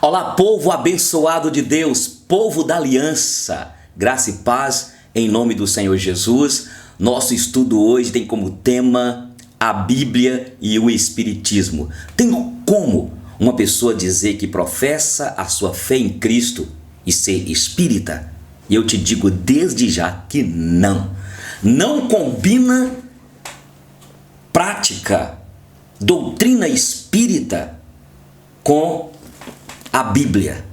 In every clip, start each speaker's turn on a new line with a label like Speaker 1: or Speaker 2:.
Speaker 1: Olá, povo abençoado de Deus, povo da aliança, graça e paz em nome do Senhor Jesus. Nosso estudo hoje tem como tema a Bíblia e o Espiritismo. Tem como uma pessoa dizer que professa a sua fé em Cristo e ser espírita? E eu te digo desde já que não combina prática, doutrina espírita com a Bíblia.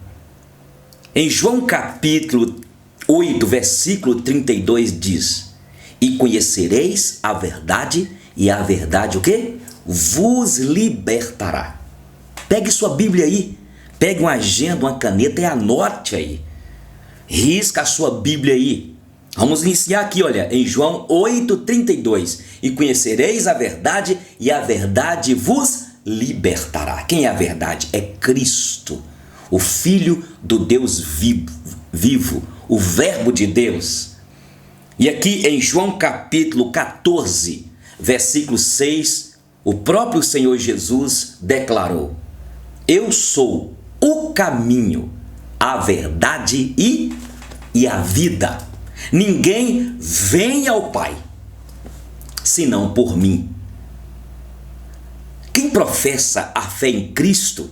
Speaker 1: Em João capítulo 8, versículo 32 diz: E conhecereis a verdade, e a verdade o quê? Vos libertará. Pegue sua Bíblia aí, pegue uma agenda, uma caneta e anote aí. Risca a sua Bíblia aí. Vamos iniciar aqui, olha, em João 8:32. E conhecereis a verdade, e a verdade vos libertará. Quem é a verdade? É Cristo, o Filho do Deus vivo, o Verbo de Deus. E aqui em João capítulo 14, versículo 6, o próprio Senhor Jesus declarou: Eu sou o caminho, a verdade e a vida. Ninguém vem ao Pai senão por mim. Quem professa a fé em Cristo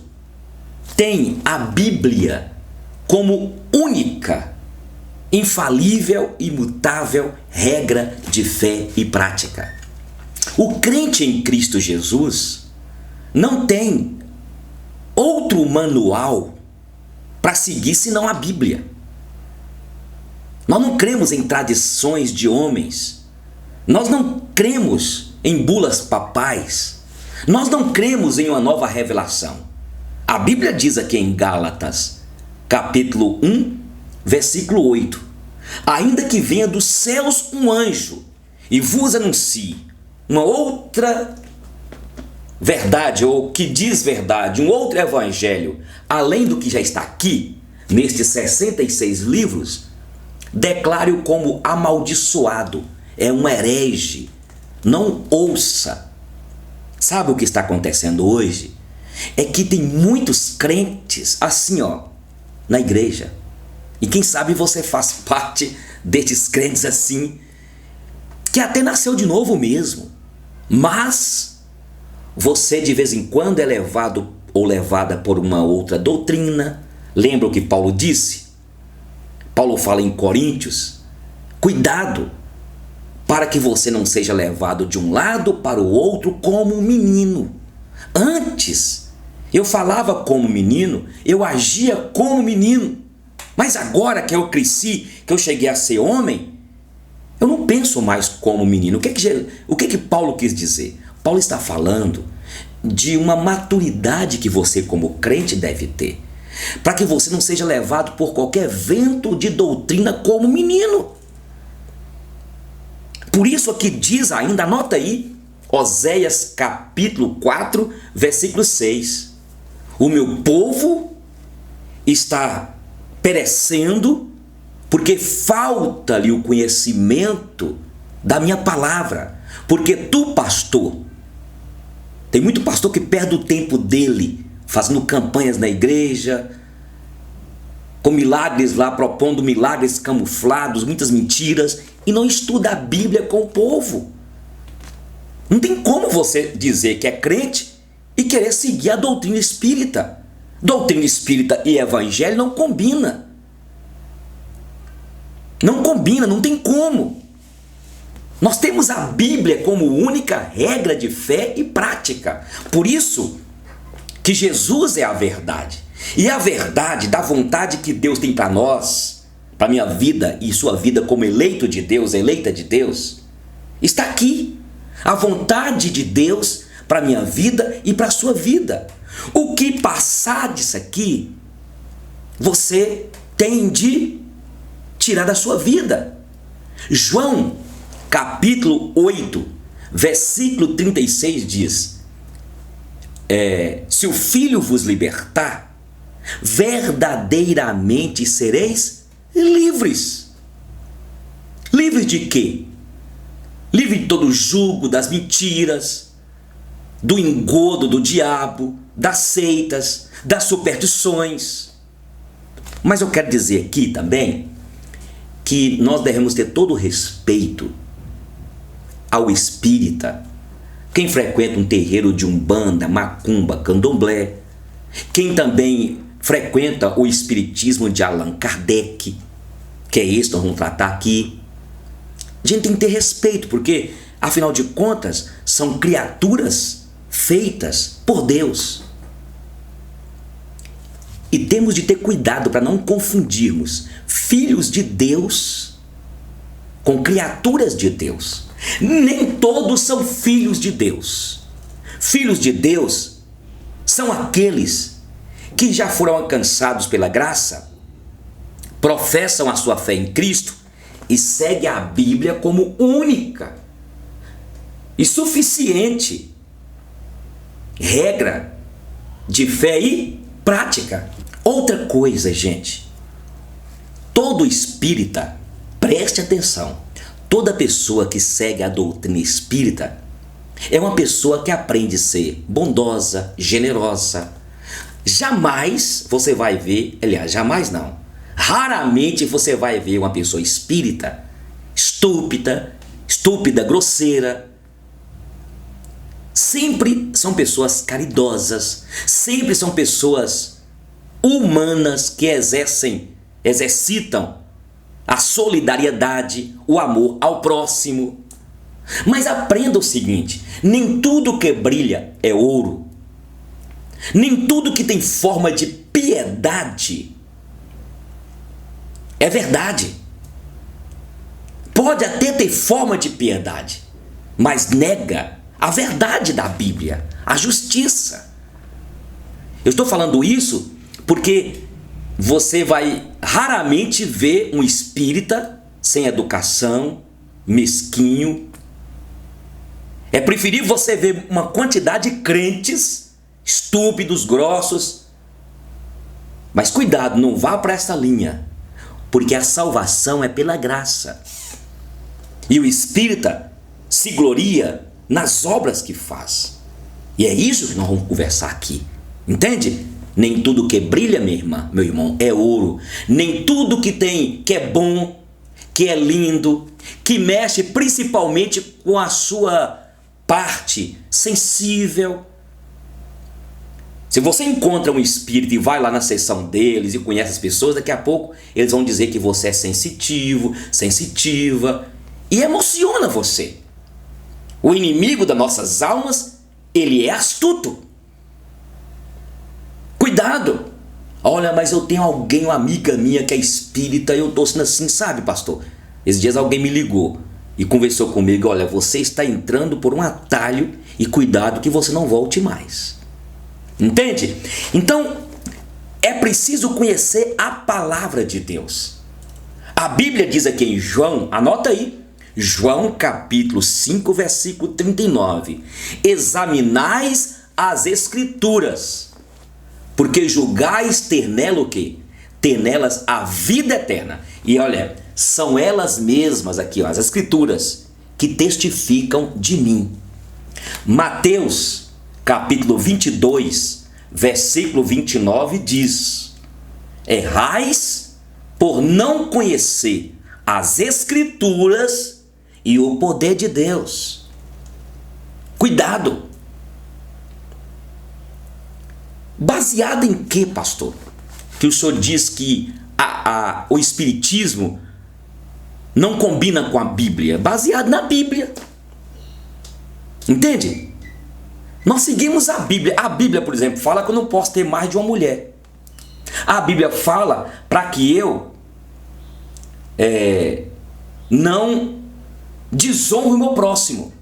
Speaker 1: tem a Bíblia como única, infalível, imutável regra de fé e prática. O crente em Cristo Jesus não tem outro manual para seguir senão a Bíblia. Nós não cremos em tradições de homens. Nós não cremos em bulas papais. Nós não cremos em uma nova revelação. A Bíblia diz aqui em Gálatas, capítulo 1, versículo 8: Ainda que venha dos céus um anjo e vos anuncie uma outra verdade, ou que diz verdade, um outro evangelho, além do que já está aqui, nestes 66 livros, declare-o como amaldiçoado, é um herege, não ouça. Sabe o que está acontecendo hoje? É que tem muitos crentes assim, na igreja. E quem sabe você faz parte desses crentes assim, que até nasceu de novo mesmo. Mas você de vez em quando é levado ou levada por uma outra doutrina. Lembra o que Paulo disse? Paulo fala em Coríntios: cuidado para que você não seja levado de um lado para o outro como um menino. Antes, eu falava como menino, eu agia como menino. Mas agora que eu cresci, que eu cheguei a ser homem, eu não penso mais como menino. O que Paulo quis dizer? Paulo está falando de uma maturidade que você como crente deve ter, para que você não seja levado por qualquer vento de doutrina como menino. Por isso aqui diz ainda, anota aí, Oséias capítulo 4, versículo 6. O meu povo está perecendo porque falta-lhe o conhecimento da minha palavra. Porque tu, pastor, tem muito pastor que perde o tempo dele fazendo campanhas na igreja, com milagres lá, propondo milagres camuflados, muitas mentiras, e não estuda a Bíblia com o povo. Não tem como você dizer que é crente e querer seguir a doutrina espírita. Doutrina espírita e evangelho não combina. Não combina, não tem como. Nós temos a Bíblia como única regra de fé e prática. Por isso que Jesus é a verdade. E a verdade da vontade que Deus tem para nós, para minha vida e sua vida como eleito de Deus, eleita de Deus, está aqui. A vontade de Deus para minha vida e para a sua vida. O que passar disso aqui, você tem de tirar da sua vida. João capítulo 8, versículo 36 diz: se o Filho vos libertar, verdadeiramente sereis livres. Livres de quê? Livre de todo o jugo das mentiras, do engodo do diabo, das seitas, das superstições. Mas eu quero dizer aqui também que nós devemos ter todo o respeito ao espírita, quem frequenta um terreiro de umbanda, macumba, candomblé, quem também frequenta o espiritismo de Allan Kardec, que é isso que nós vamos tratar aqui. A gente tem que ter respeito, porque, afinal de contas, são criaturas feitas por Deus. E temos de ter cuidado para não confundirmos filhos de Deus com criaturas de Deus. Nem todos são filhos de Deus. Filhos de Deus são aqueles que já foram alcançados pela graça, professam a sua fé em Cristo e seguem a Bíblia como única e suficiente regra de fé e prática. Outra coisa, gente, todo espírita, preste atenção, toda pessoa que segue a doutrina espírita é uma pessoa que aprende a ser bondosa, generosa. Jamais você vai ver, aliás, jamais não, raramente você vai ver uma pessoa espírita estúpida, grosseira. Sempre são pessoas caridosas, sempre são pessoas humanas que exercitam a solidariedade, o amor ao próximo. Mas aprenda o seguinte: nem tudo que brilha é ouro, nem tudo que tem forma de piedade é verdade. Pode até ter forma de piedade, mas nega a verdade da Bíblia, a justiça. Eu estou falando isso porque você vai raramente ver um espírita sem educação, mesquinho. É preferível você ver uma quantidade de crentes estúpidos, grossos. Mas cuidado, não vá para essa linha, porque a salvação é pela graça. E o espírita se gloria nas obras que faz. E é isso que nós vamos conversar aqui. Entende? Nem tudo que brilha, minha irmã, meu irmão, é ouro. Nem tudo que é bom, que é lindo, que mexe principalmente com a sua parte sensível. Se você encontra um espírito e vai lá na sessão deles e conhece as pessoas, daqui a pouco eles vão dizer que você é sensitivo, sensitiva, e emociona você. O inimigo das nossas almas, ele é astuto. Cuidado! Olha, mas eu tenho alguém, uma amiga minha que é espírita, e eu estou sendo assim, sabe, pastor? Esses dias alguém me ligou e conversou comigo: olha, você está entrando por um atalho e cuidado que você não volte mais. Entende? Então, é preciso conhecer a palavra de Deus. A Bíblia diz aqui em João, anota aí, João capítulo 5, versículo 39. Examinais as Escrituras, porque julgais ter nela o quê? Ter nelas a vida eterna. E olha, são elas mesmas aqui, ó, as Escrituras, que testificam de mim. Mateus capítulo 22, versículo 29 diz: errais por não conhecer as Escrituras e o poder de Deus. Cuidado! Baseado em que, pastor? Que o senhor diz que o Espiritismo não combina com a Bíblia? Baseado na Bíblia. Entende? Nós seguimos a Bíblia. A Bíblia, por exemplo, fala que eu não posso ter mais de uma mulher. A Bíblia fala para que eu não desonre o meu próximo.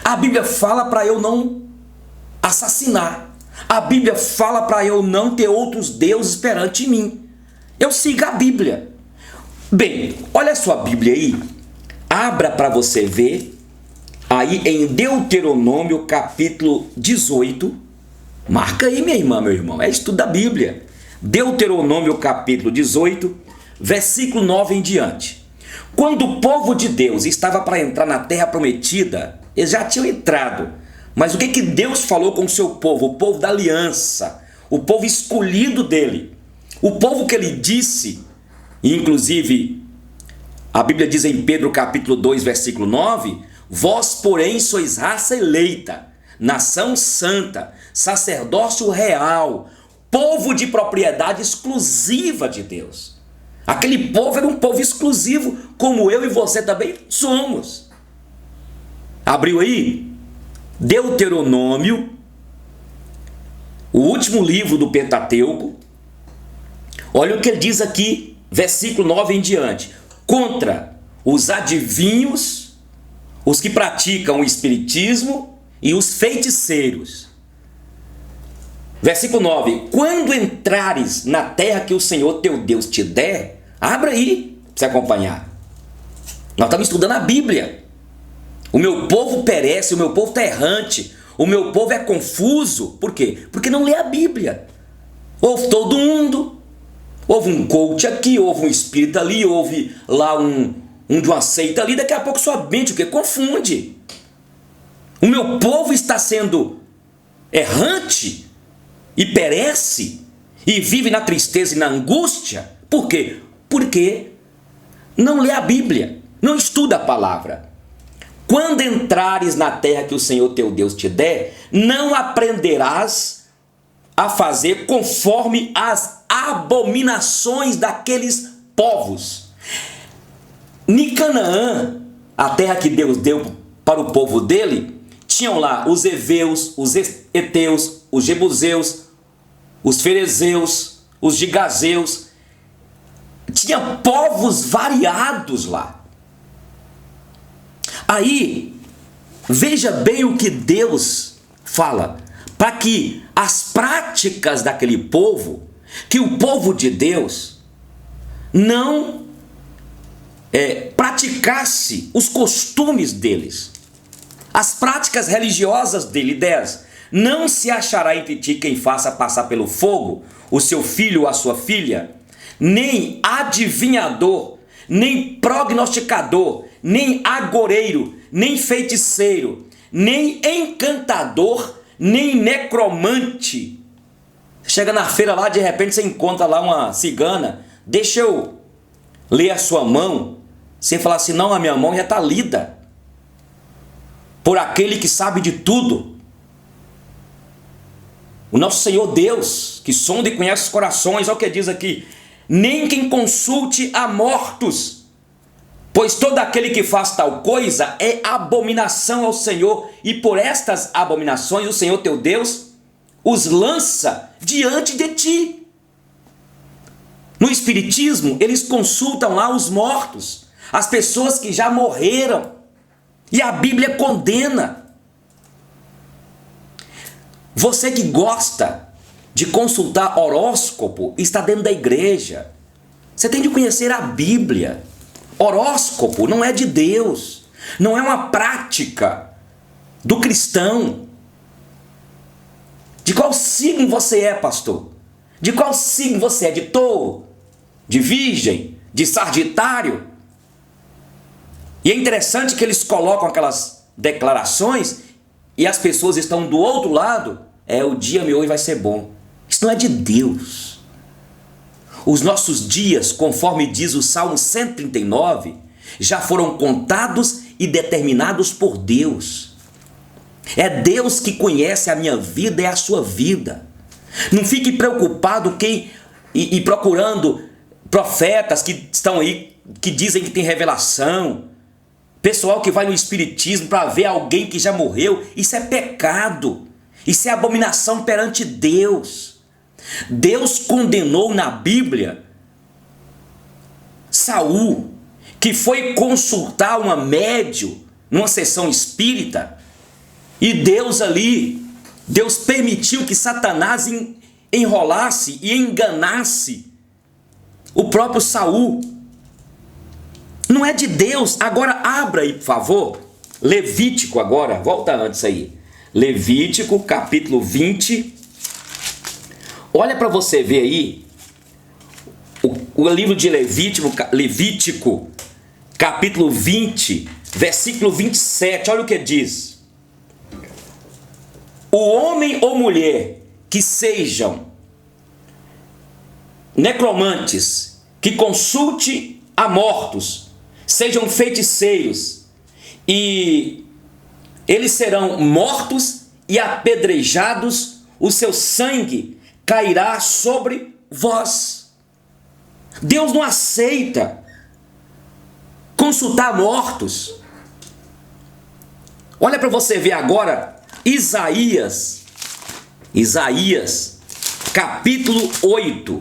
Speaker 1: A Bíblia fala para eu não assassinar. A Bíblia fala para eu não ter outros deuses perante mim. Eu sigo a Bíblia. Bem, olha a sua Bíblia aí. Abra para você ver. Aí em Deuteronômio capítulo 18. Marca aí, minha irmã, meu irmão. É estudo da Bíblia. Deuteronômio capítulo 18, versículo 9 em diante. Quando o povo de Deus estava para entrar na terra prometida, eles já tinham entrado, Mas o que que Deus falou com o seu povo? O povo da aliança, o povo escolhido dele, o povo que ele disse, e inclusive a Bíblia diz em Pedro capítulo 2, versículo 9: vós, porém, sois raça eleita, nação santa, sacerdócio real, povo de propriedade exclusiva de Deus. Aquele povo era um povo exclusivo, como eu e você também somos. Abriu aí? Deuteronômio, o último livro do Pentateuco. Olha o que ele diz aqui, versículo 9 em diante: contra os adivinhos, os que praticam o espiritismo e os feiticeiros. Versículo 9: quando entrares na terra que o Senhor teu Deus te der, abra aí para você acompanhar. Nós estamos estudando a Bíblia. O meu povo perece, o meu povo está errante, o meu povo é confuso. Por quê? Porque não lê a Bíblia. Ouve todo mundo, ouve um coach aqui, ouve um espírita ali, ouve lá um de uma seita ali, daqui a pouco sua mente o quê? Confunde. O meu povo está sendo errante e perece e vive na tristeza e na angústia. Por quê? Porque não lê a Bíblia, não estuda a palavra. Quando entrares na terra que o Senhor teu Deus te der, não aprenderás a fazer conforme as abominações daqueles povos. Em Canaã, a terra que Deus deu para o povo dele, tinham lá os heveus, os heteus, os jebuseus, os ferezeus, os gigazeus. Tinha povos variados lá. Aí, veja bem o que Deus fala, para que as práticas daquele povo, que o povo de Deus não praticasse os costumes deles, as práticas religiosas dele. 10. Não se achará entre ti quem faça passar pelo fogo o seu filho ou a sua filha, nem adivinhador, nem prognosticador, nem agoreiro, nem feiticeiro, nem encantador, nem necromante. Chega na feira lá, de repente você encontra lá uma cigana. Deixa eu ler a sua mão. Você fala assim: não, a minha mão já está lida por aquele que sabe de tudo, o nosso Senhor Deus, que sonda e conhece os corações. Olha o que diz aqui: nem quem consulte a mortos, pois todo aquele que faz tal coisa é abominação ao Senhor, e por estas abominações o Senhor teu Deus os lança diante de ti. No espiritismo, eles consultam lá os mortos, as pessoas que já morreram, e a Bíblia condena. Você que gosta de consultar horóscopo está dentro da igreja. Você tem de conhecer a Bíblia. Horóscopo não é de Deus, não é uma prática do cristão. De qual signo você é, pastor? De qual signo você é? De touro? De virgem? De sagitário? E é interessante que eles colocam aquelas declarações e as pessoas estão do outro lado. O dia meu hoje vai ser bom. Isso não é de Deus. Os nossos dias, conforme diz o Salmo 139, já foram contados e determinados por Deus. É Deus que conhece a minha vida e a sua vida. Não fique preocupado e procurando profetas que estão aí, que dizem que tem revelação. Pessoal que vai no espiritismo para ver alguém que já morreu. Isso é pecado. Isso é abominação perante Deus. Deus condenou na Bíblia Saul, que foi consultar uma médium numa sessão espírita, e Deus permitiu que Satanás enrolasse e enganasse o próprio Saul. Não é de Deus. Agora abra aí, por favor, Levítico agora, volta antes aí. Levítico capítulo 20. Olha para você ver aí o livro de Levítico capítulo 20, versículo 27. Olha o que diz. o homem ou mulher que sejam necromantes, que consulte a mortos, sejam feiticeiros, e eles serão mortos e apedrejados, o seu sangue cairá sobre vós. Deus não aceita consultar mortos. Olha para você ver agora Isaías capítulo 8.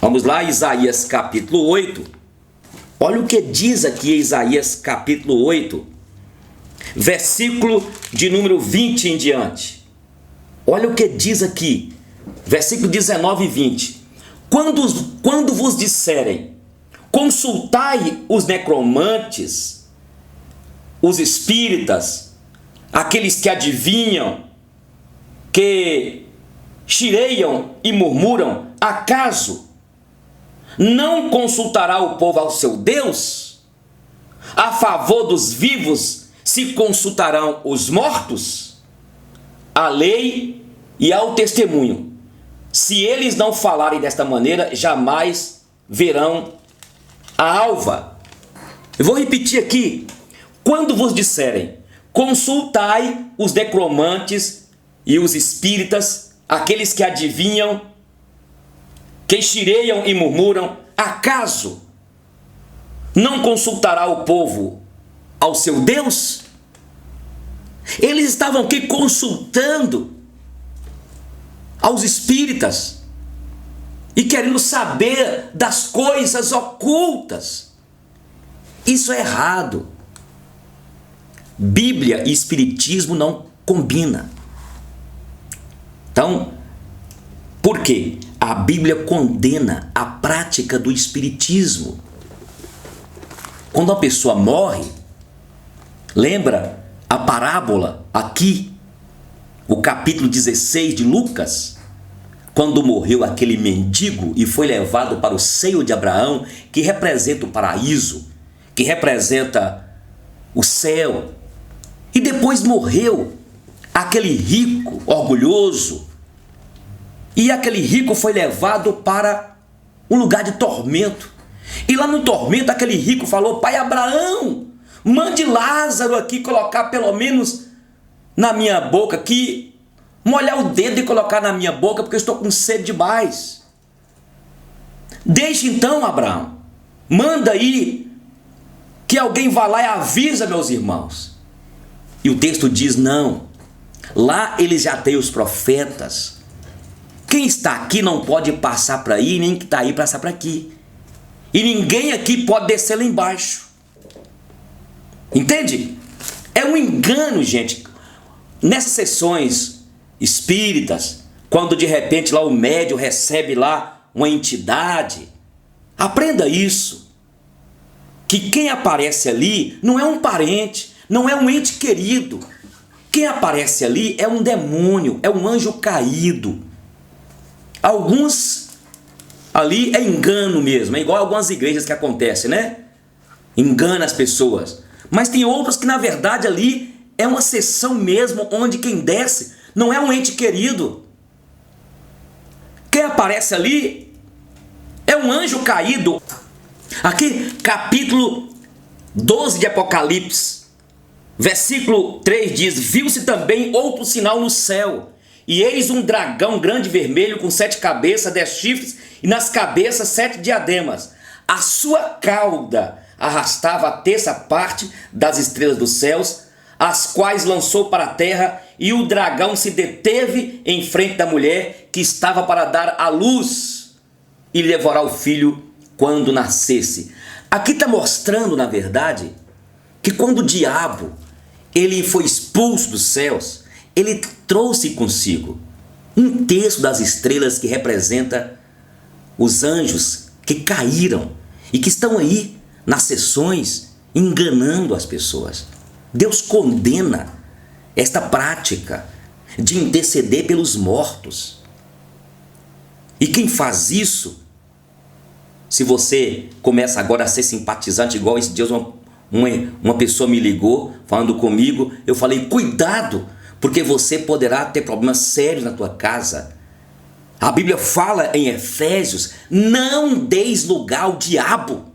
Speaker 1: Vamos lá, Isaías capítulo 8. Olha o que diz aqui Isaías capítulo 8, versículo de número 20 em diante. Olha o que diz aqui, versículo 19 e 20. Quando vos disserem, consultai os necromantes, os espíritas, aqueles que adivinham, que chireiam e murmuram, acaso não consultará o povo ao seu Deus? A favor dos vivos se consultarão os mortos? A lei e ao testemunho. Se eles não falarem desta maneira, jamais verão a alva. Eu vou repetir aqui. Quando vos disserem, consultai os necromantes e os espíritas, aqueles que adivinham, que chireiam e murmuram, acaso não consultará o povo ao seu Deus? Eles estavam aqui consultando aos espíritas e querendo saber das coisas ocultas. Isso é errado. Bíblia e espiritismo não combinam. Então, por quê? A Bíblia condena a prática do espiritismo. Quando a pessoa morre, lembra a parábola aqui, o capítulo 16 de Lucas, quando morreu aquele mendigo e foi levado para o seio de Abraão, que representa o paraíso, que representa o céu, e depois morreu aquele rico orgulhoso, e aquele rico foi levado para um lugar de tormento. E lá no tormento aquele rico falou: pai Abraão, mande Lázaro aqui colocar pelo menos na minha boca aqui, molhar o dedo e colocar na minha boca, porque eu estou com sede demais. Deixe então, Abraão, manda aí que alguém vá lá e avisa meus irmãos. E o texto diz: não, lá eles já têm os profetas. Quem está aqui não pode passar para aí, nem que está aí passar para aqui. E ninguém aqui pode descer lá embaixo. Entende? É um engano, gente. Nessas sessões espíritas, quando de repente lá o médium recebe lá uma entidade, aprenda isso. Que quem aparece ali não é um parente, não é um ente querido. Quem aparece ali é um demônio, é um anjo caído. Alguns ali é engano mesmo, é igual algumas igrejas que acontece, né? Engana as pessoas. Mas tem outros que na verdade ali é uma sessão mesmo, onde quem desce não é um ente querido. Quem aparece ali é um anjo caído. Aqui, capítulo 12 de Apocalipse, versículo 3 diz: viu-se também outro sinal no céu, e eis um dragão grande vermelho com 7 cabeças, 10 chifres, e nas cabeças 7 diademas. A sua cauda arrastava a terça parte das estrelas dos céus, as quais lançou para a terra, e o dragão se deteve em frente da mulher que estava para dar à luz, e lhe devorar o filho quando nascesse. Aqui está mostrando, na verdade, que quando o diabo ele foi expulso dos céus, ele trouxe consigo um terço das estrelas que representa os anjos que caíram e que estão aí nas sessões enganando as pessoas. Deus condena esta prática de interceder pelos mortos. E quem faz isso, se você começa agora a ser simpatizante, igual esse dia uma pessoa me ligou falando comigo, eu falei: cuidado, porque você poderá ter problemas sérios na tua casa. A Bíblia fala em Efésios: não deis lugar ao diabo.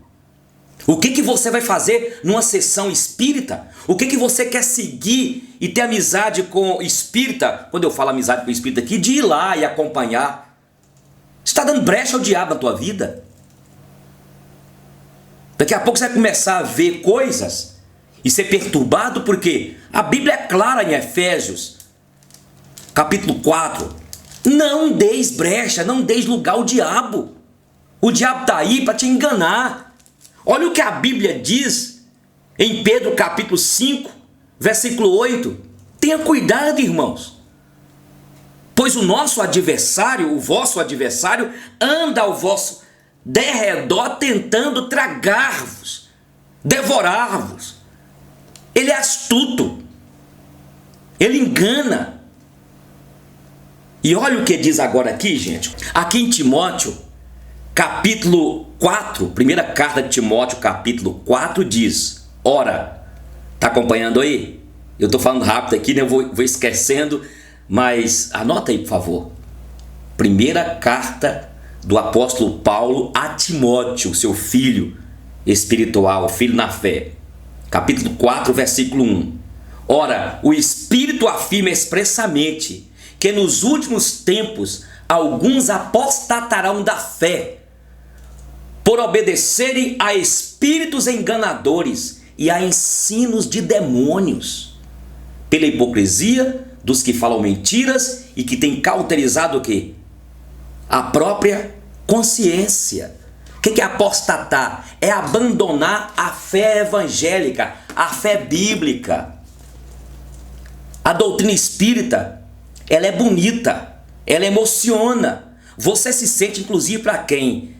Speaker 1: O que você vai fazer numa sessão espírita? O que você quer seguir e ter amizade com o espírita? Quando eu falo amizade com o espírita aqui, de ir lá e acompanhar. Você está dando brecha ao diabo na tua vida. Daqui a pouco você vai começar a ver coisas e ser perturbado, porque a Bíblia é clara em Efésios, capítulo 4. Não deis brecha, não deis lugar ao diabo. O diabo está aí para te enganar. Olha o que a Bíblia diz em Pedro capítulo 5, versículo 8. Tenha cuidado, irmãos, pois o nosso adversário, o vosso adversário, anda ao vosso derredor tentando tragar-vos, devorar-vos. Ele é astuto, ele engana. E olha o que diz agora aqui, gente. Aqui em Timóteo, capítulo 4, primeira carta de Timóteo, capítulo 4, diz: ora, tá acompanhando aí? Eu tô falando rápido aqui, né? Eu vou esquecendo, mas anota aí, por favor. Primeira carta do apóstolo Paulo a Timóteo, seu filho espiritual, filho na fé. Capítulo 4, versículo 1. Ora, o Espírito afirma expressamente que nos últimos tempos alguns apostatarão da fé, por obedecerem a espíritos enganadores e a ensinos de demônios, pela hipocrisia dos que falam mentiras e que têm cauterizado o quê? A própria consciência. O que é apostatar? É abandonar a fé evangélica, a fé bíblica. A doutrina espírita, ela é bonita, ela emociona. Você se sente, inclusive, para quem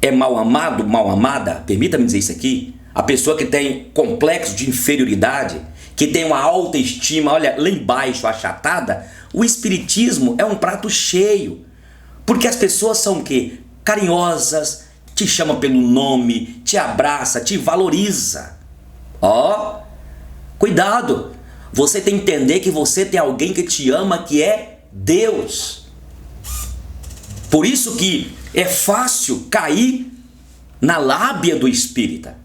Speaker 1: é mal amado, mal amada, permita-me dizer isso aqui, a pessoa que tem complexo de inferioridade, que tem uma autoestima, olha, lá embaixo, achatada, o espiritismo é um prato cheio. Porque as pessoas são o quê? Carinhosas, te chamam pelo nome, te abraça, te valoriza. Ó, cuidado! Você tem que entender que você tem alguém que te ama, que é Deus. Por isso que é fácil cair na lábia do espírita.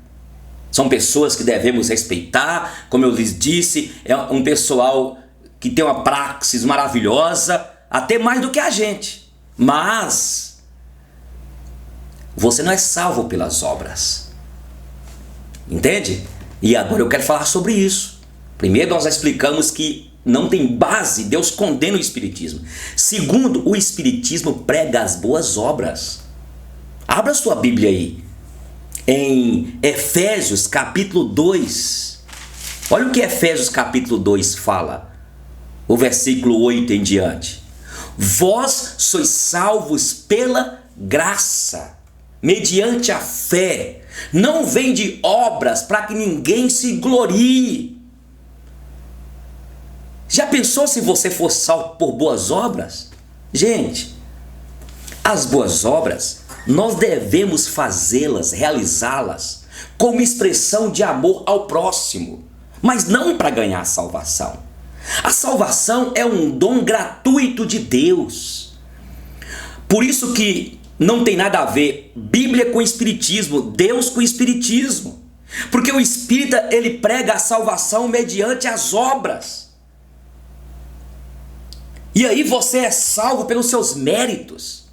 Speaker 1: São pessoas que devemos respeitar, como eu lhes disse, é um pessoal que tem uma praxis maravilhosa, até mais do que a gente. Mas você não é salvo pelas obras. Entende? E agora eu quero falar sobre isso. Primeiro, nós já explicamos que não tem base, Deus condena o espiritismo. Segundo, o espiritismo prega as boas obras. Abra sua Bíblia aí, em Efésios capítulo 2. Olha o que Efésios capítulo 2 fala, o versículo 8 em diante. Vós sois salvos pela graça, mediante a fé. Não vem de obras para que ninguém se glorie. Já pensou se você for salvo por boas obras? Gente, as boas obras, nós devemos fazê-las, realizá-las, como expressão de amor ao próximo, mas não para ganhar a salvação. A salvação é um dom gratuito de Deus. Por isso que não tem nada a ver Bíblia com Espiritismo, Deus com Espiritismo. Porque o Espírita, ele prega a salvação mediante as obras. E aí você é salvo pelos seus méritos.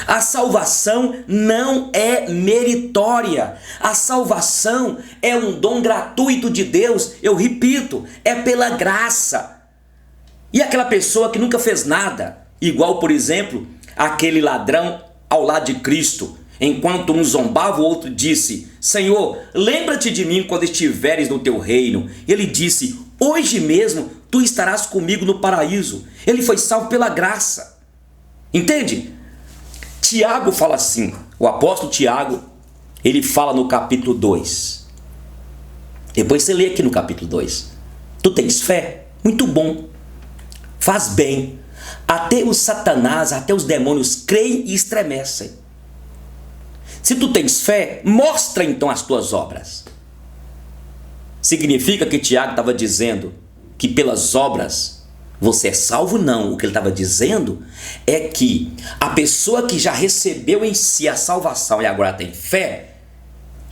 Speaker 1: A salvação não é meritória. A salvação é um dom gratuito de Deus. Eu repito, é pela graça. E aquela pessoa que nunca fez nada, igual, por exemplo, aquele ladrão ao lado de Cristo, enquanto um zombava, o outro disse: Senhor, lembra-te de mim quando estiveres no teu reino. Ele disse: hoje mesmo tu estarás comigo no paraíso. Ele foi salvo pela graça. Entende? Tiago fala assim, o apóstolo Tiago, ele fala no capítulo 2. Depois você lê aqui no capítulo 2. Tu tens fé? Muito bom. Faz bem. Até o Satanás, até os demônios creem e estremecem. Se tu tens fé, mostra então as tuas obras. Significa que Tiago estava dizendo que pelas obras você é salvo? Não. O que ele estava dizendo é que a pessoa que já recebeu em si a salvação e agora tem fé,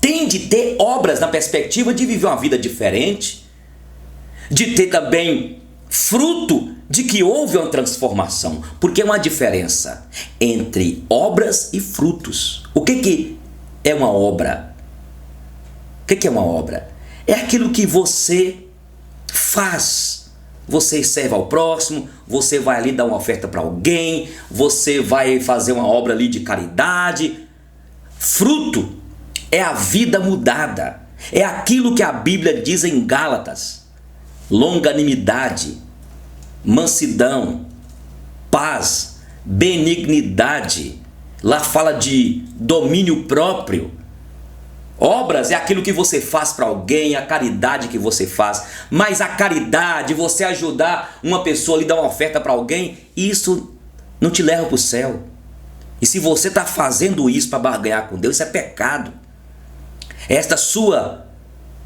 Speaker 1: tem de ter obras na perspectiva de viver uma vida diferente, de ter também fruto de que houve uma transformação. Porque é uma diferença entre obras e frutos. O que é uma obra? O que é uma obra? É aquilo que você faz. Você serve ao próximo, você vai ali dar uma oferta para alguém, você vai fazer uma obra ali de caridade. Fruto é a vida mudada. É aquilo que a Bíblia diz em Gálatas: longanimidade, mansidão, paz, benignidade. Lá fala de domínio próprio. Obras é aquilo que você faz para alguém, a caridade que você faz. Mas a caridade, você ajudar uma pessoa ali, dar uma oferta para alguém, isso não te leva para o céu. E se você está fazendo isso para barganhar com Deus, isso é pecado. Esta sua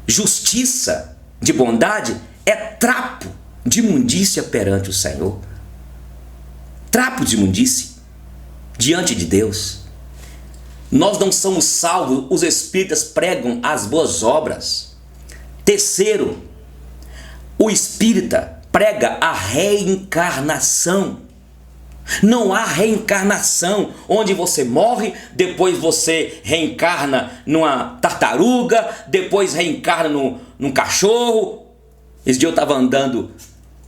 Speaker 1: justiça de bondade é trapo de imundícia perante o Senhor. Trapo de imundícia diante de Deus. Nós não somos salvos, os espíritas pregam as boas obras. Terceiro, o espírita prega a reencarnação. Não há reencarnação onde você morre, depois você reencarna numa tartaruga, depois reencarna num cachorro. Esse dia eu estava andando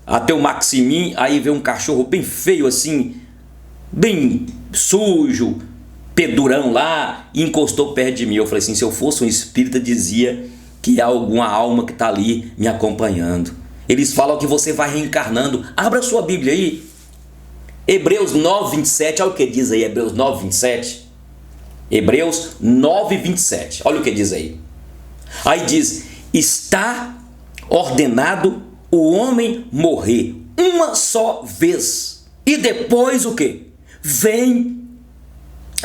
Speaker 1: até o Maximin, aí veio um cachorro bem feio assim, bem sujo, pedurão lá, e encostou perto de mim. Eu falei assim, se eu fosse um espírita, dizia que há alguma alma que está ali me acompanhando. Eles falam que você vai reencarnando. Abra sua Bíblia aí, Hebreus 9, 27, olha o que diz aí, Hebreus 9, 27. Hebreus 9, 27, olha o que diz aí. Aí diz, está ordenado o homem morrer uma só vez, e depois o que? Vem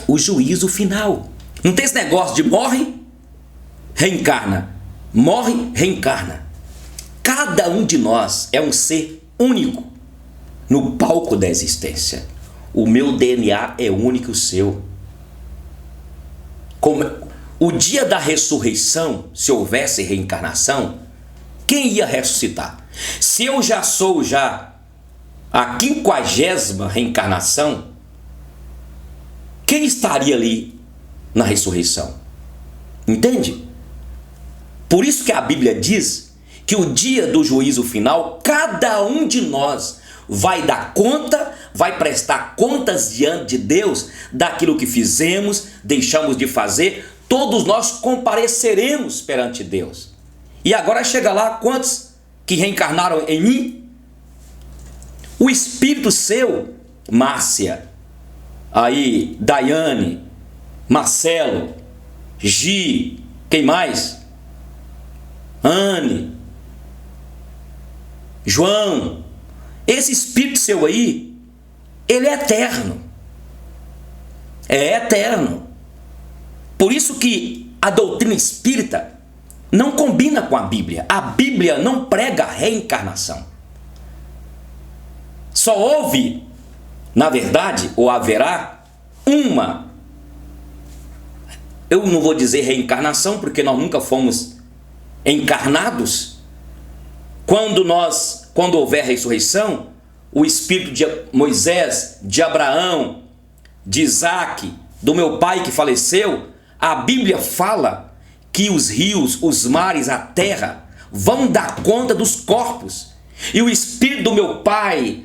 Speaker 1: o juízo final. Não tem esse negócio de morre, reencarna, morre, reencarna. Cada um de nós é um ser único no palco da existência. O meu DNA é único, o seu. Como o dia da ressurreição, se houvesse reencarnação, quem ia ressuscitar? Se eu já sou a 50ª reencarnação, quem estaria ali na ressurreição? Entende? Por isso que a Bíblia diz que o dia do juízo final, cada um de nós vai dar conta, vai prestar contas diante de Deus daquilo que fizemos, deixamos de fazer. Todos nós compareceremos perante Deus. E agora chega lá, quantos que reencarnaram em mim? O espírito seu, Márcia, aí Daiane, Marcelo, Gi, quem mais? Anne, João. Esse espírito seu aí, ele é eterno. É eterno. Por isso que a doutrina espírita não combina com a Bíblia. A Bíblia não prega reencarnação. Só houve, na verdade, ou haverá, eu não vou dizer reencarnação, porque nós nunca fomos encarnados. Quando houver ressurreição, o espírito de Moisés, de Abraão, de Isaac, do meu pai que faleceu, a Bíblia fala que os rios, os mares, a terra vão dar conta dos corpos. E o espírito do meu pai,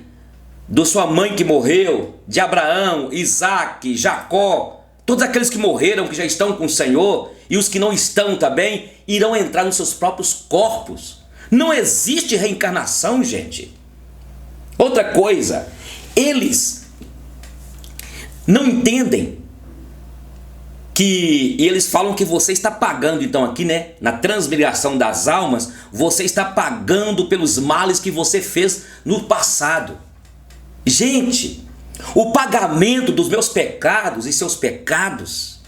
Speaker 1: da sua mãe que morreu, de Abraão, Isaac, Jacó, todos aqueles que morreram, que já estão com o Senhor, e os que não estão também, irão entrar nos seus próprios corpos. Não existe reencarnação, gente. Outra coisa, eles não entendem e eles falam que você está pagando, então aqui, né, na transmigração das almas, você está pagando pelos males que você fez no passado. Gente, o pagamento dos meus pecados e seus pecados,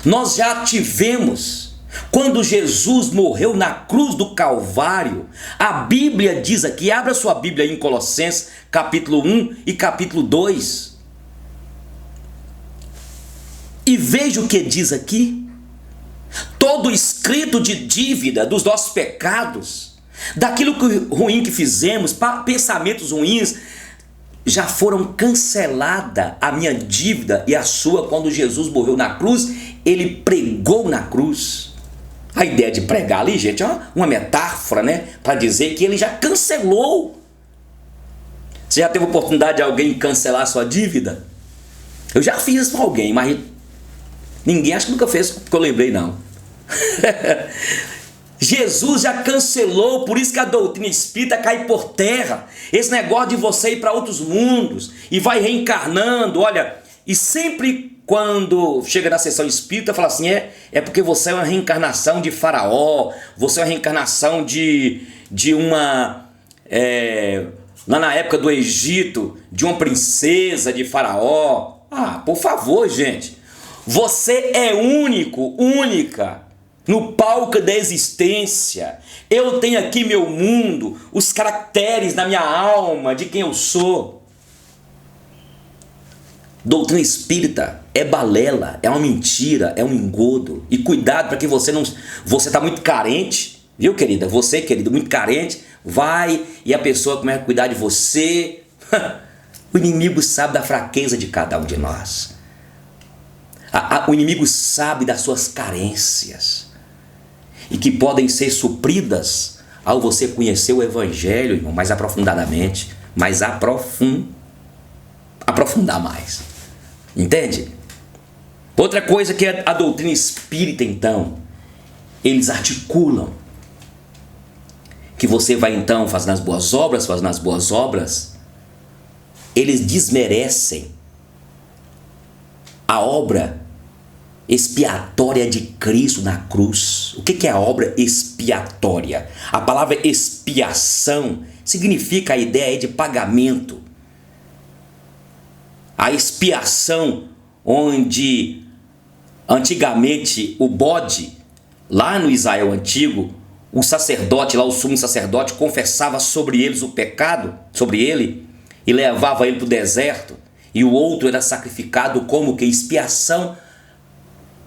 Speaker 1: nós já tivemos. Quando Jesus morreu na cruz do Calvário, a Bíblia diz aqui, abra sua Bíblia aí em Colossenses, capítulo 1 e capítulo 2. E veja o que diz aqui. Todo escrito de dívida dos nossos pecados, daquilo ruim que fizemos, pensamentos ruins, já foram canceladas a minha dívida e a sua quando Jesus morreu na cruz. Ele pregou na cruz. A ideia de pregar ali, gente, é uma metáfora, né? Para dizer que ele já cancelou. Você já teve a oportunidade de alguém cancelar a sua dívida? Eu já fiz isso com alguém, mas ninguém, acho que nunca fez, porque eu lembrei não. Jesus já cancelou, por isso que a doutrina espírita cai por terra. Esse negócio de você ir para outros mundos e vai reencarnando, olha, e sempre quando chega na sessão espírita, fala assim, é porque você é uma reencarnação de Faraó, você é uma reencarnação de uma, lá na época do Egito, de uma princesa de Faraó. Ah, por favor, gente, você é único, única, no palco da existência. Eu tenho aqui meu mundo, os caracteres da minha alma, de quem eu sou. Doutrina espírita é balela, é uma mentira, é um engodo. E cuidado para que você não... Você está muito carente, viu, querida? Você, querido, muito carente, vai e a pessoa começa a cuidar de você. O inimigo sabe da fraqueza de cada um de nós. O inimigo sabe das suas carências e que podem ser supridas ao você conhecer o Evangelho, irmão, mais aprofundadamente, mais aprofundar mais. Entende? Outra coisa que a doutrina espírita, então, eles articulam que você vai então fazendo as boas obras, eles desmerecem a obra expiatória de Cristo na cruz. O que é a obra expiatória? A palavra expiação significa a ideia de pagamento. A expiação, onde antigamente o bode, lá no Israel antigo, o sacerdote, lá o sumo sacerdote, confessava sobre eles o pecado, sobre ele, e levava ele para o deserto, e o outro era sacrificado como que expiação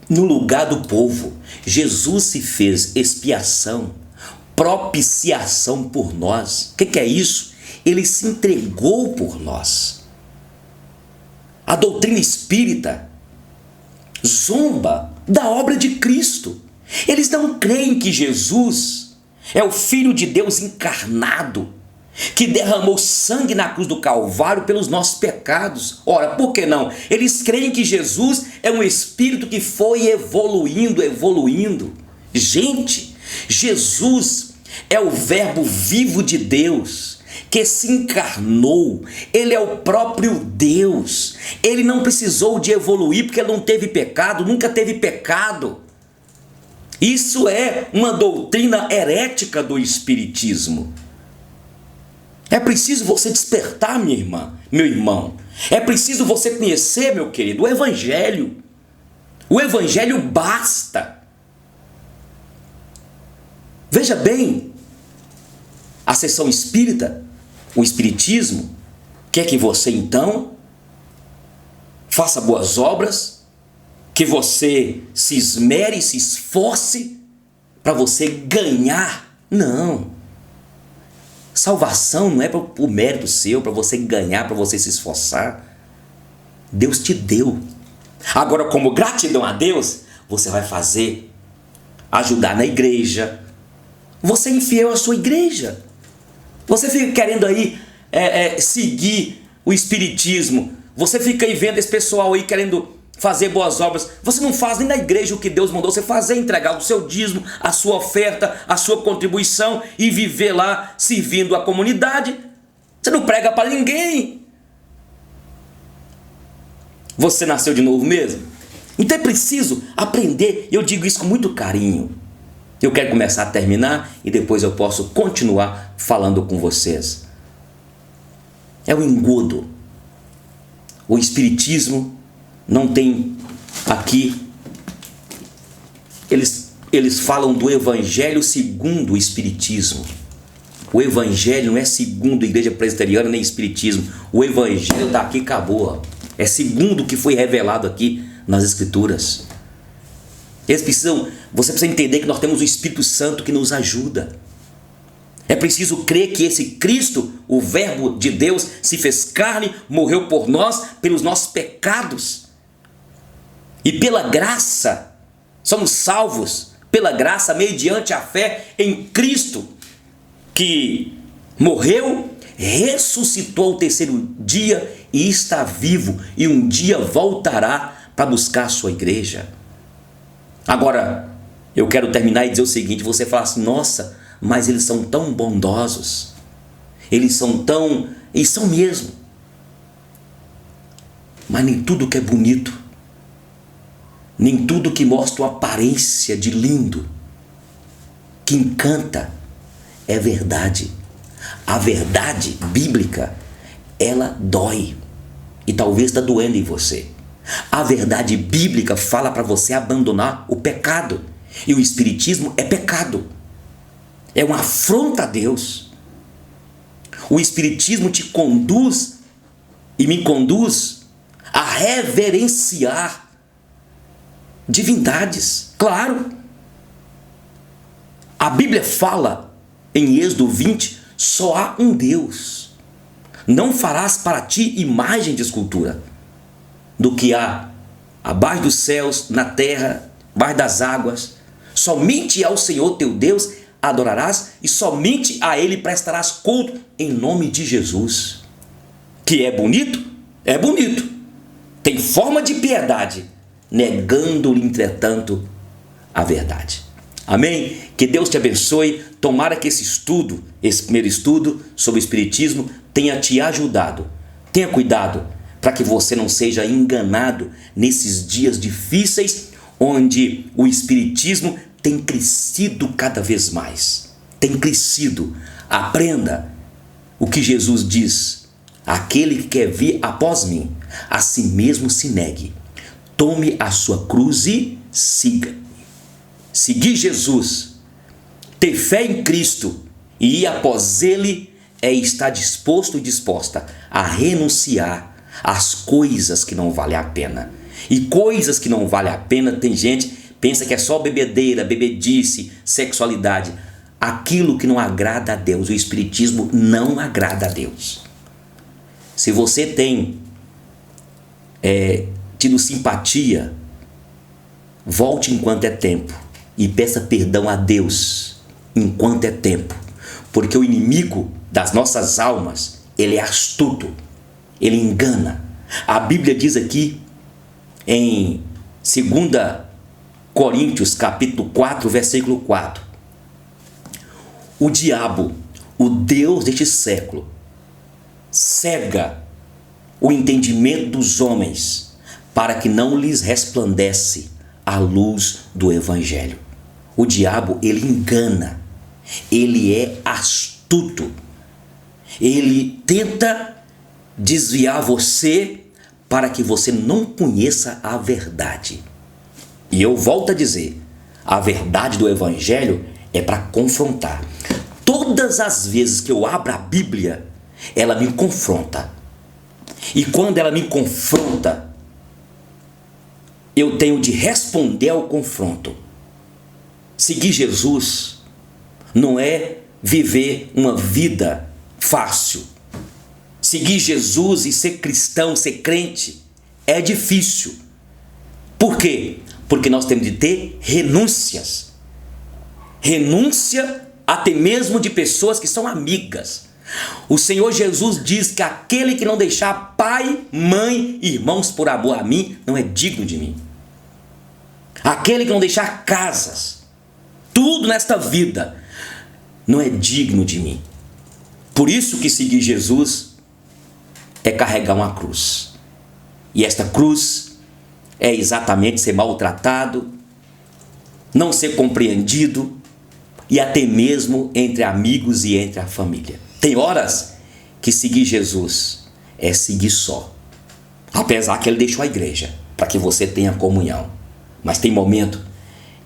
Speaker 1: no lugar do povo. Jesus se fez expiação, propiciação por nós. O que é isso? Ele se entregou por nós. A doutrina espírita zomba da obra de Cristo. Eles não creem que Jesus é o Filho de Deus encarnado, que derramou sangue na cruz do Calvário pelos nossos pecados. Ora, por que não? Eles creem que Jesus é um espírito que foi evoluindo. Gente, Jesus é o verbo vivo de Deus, que se encarnou. Ele é o próprio Deus. Ele não precisou de evoluir porque ele não teve pecado, nunca teve pecado. Isso é uma doutrina herética do espiritismo. É preciso você despertar, minha irmã, meu irmão. É preciso você conhecer, meu querido, o Evangelho. O Evangelho basta. Veja bem, a sessão espírita, o espiritismo, quer que você então faça boas obras, que você se esmere, se esforce para você ganhar. Não. Salvação não é por mérito seu, para você ganhar, para você se esforçar. Deus te deu. Agora, como gratidão a Deus, você vai ajudar na igreja. Você é infiel à sua igreja. Você fica querendo aí seguir o espiritismo. Você fica aí vendo esse pessoal aí querendo fazer boas obras. Você não faz nem na igreja o que Deus mandou você fazer, entregar o seu dízimo, a sua oferta, a sua contribuição e viver lá servindo a comunidade. Você não prega para ninguém. Você nasceu de novo mesmo? Então é preciso aprender. Eu digo isso com muito carinho. Eu quero começar a terminar e depois eu posso continuar falando com vocês. É o engodo. O espiritismo não tem aqui, eles eles falam do Evangelho segundo o Espiritismo. O Evangelho não é segundo a Igreja Presbiteriana nem Espiritismo. O Evangelho está aqui, acabou. É segundo o que foi revelado aqui nas Escrituras. Você precisa entender que nós temos o Espírito Santo que nos ajuda. É preciso crer que esse Cristo, o Verbo de Deus, se fez carne, morreu por nós, pelos nossos pecados. E pela graça, somos salvos pela graça, mediante a fé em Cristo, que morreu, ressuscitou ao terceiro dia e está vivo, e um dia voltará para buscar a sua igreja. Agora, eu quero terminar e dizer o seguinte: você fala assim, nossa, mas eles são tão bondosos, eles são mesmo, mas nem tudo que é bonito, nem tudo que mostra uma aparência de lindo, que encanta, é verdade. A verdade bíblica, ela dói, e talvez está doendo em você. A verdade bíblica fala para você abandonar o pecado, e o Espiritismo é pecado, é uma afronta a Deus. O Espiritismo te conduz e me conduz a reverenciar divindades. Claro, a Bíblia fala em Êxodo 20, só há um Deus. Não farás para ti imagem de escultura do que há abaixo dos céus, na terra, abaixo das águas. Somente ao Senhor teu Deus adorarás, e somente a Ele prestarás culto, em nome de Jesus. Que é bonito? É bonito. Tem forma de piedade, negando-lhe, entretanto, a verdade. Amém? Que Deus te abençoe. Tomara que esse primeiro estudo sobre o Espiritismo, tenha te ajudado. Tenha cuidado para que você não seja enganado nesses dias difíceis, onde o Espiritismo tem crescido cada vez mais. Tem crescido. Aprenda o que Jesus diz: aquele que quer vir após mim, a si mesmo se negue. Tome a sua cruz e siga. Seguir Jesus, ter fé em Cristo e ir após Ele, é estar disposto e disposta a renunciar às coisas que não valem a pena. E coisas que não valem a pena, tem gente pensa que é só bebedeira, bebedice, sexualidade. Aquilo que não agrada a Deus, o Espiritismo não agrada a Deus. Se você tem tido simpatia, volte enquanto é tempo e peça perdão a Deus enquanto é tempo, porque o inimigo das nossas almas, ele é astuto, ele engana. A Bíblia diz aqui em 2 Coríntios capítulo 4, versículo 4: o diabo, o Deus deste século, cega o entendimento dos homens, para que não lhes resplandece a luz do Evangelho. O diabo, ele engana, ele é astuto, ele tenta desviar você para que você não conheça a verdade. E eu volto a dizer, a verdade do Evangelho é para confrontar. Todas as vezes que eu abro a Bíblia, ela me confronta. E quando ela me confronta, eu tenho de responder ao confronto. Seguir Jesus não é viver uma vida fácil. Seguir Jesus e ser cristão, ser crente, é difícil. Por quê? Porque nós temos de ter renúncias. Renúncia até mesmo de pessoas que são amigas. O Senhor Jesus diz que aquele que não deixar pai, mãe, irmãos por amor a mim, não é digno de mim. Aquele que não deixar casas, tudo nesta vida, não é digno de mim. Por isso que seguir Jesus é carregar uma cruz. E esta cruz é exatamente ser maltratado, não ser compreendido, e até mesmo entre amigos e entre a família. Tem horas que seguir Jesus é seguir só, apesar que ele deixou a igreja para que você tenha comunhão. Mas tem momento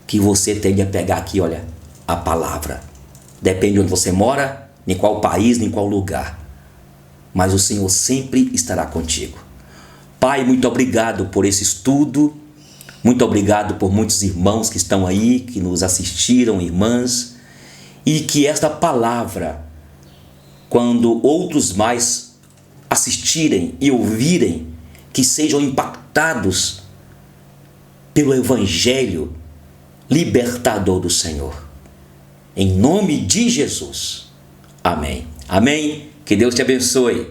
Speaker 1: que você tende a pegar aqui, olha, a palavra. Depende de onde você mora, em qual país, em qual lugar. Mas o Senhor sempre estará contigo. Pai, muito obrigado por esse estudo. Muito obrigado por muitos irmãos que estão aí, que nos assistiram, irmãs. E que esta palavra, quando outros mais assistirem e ouvirem, que sejam impactados pelo Evangelho libertador do Senhor. Em nome de Jesus. Amém. Amém. Que Deus te abençoe.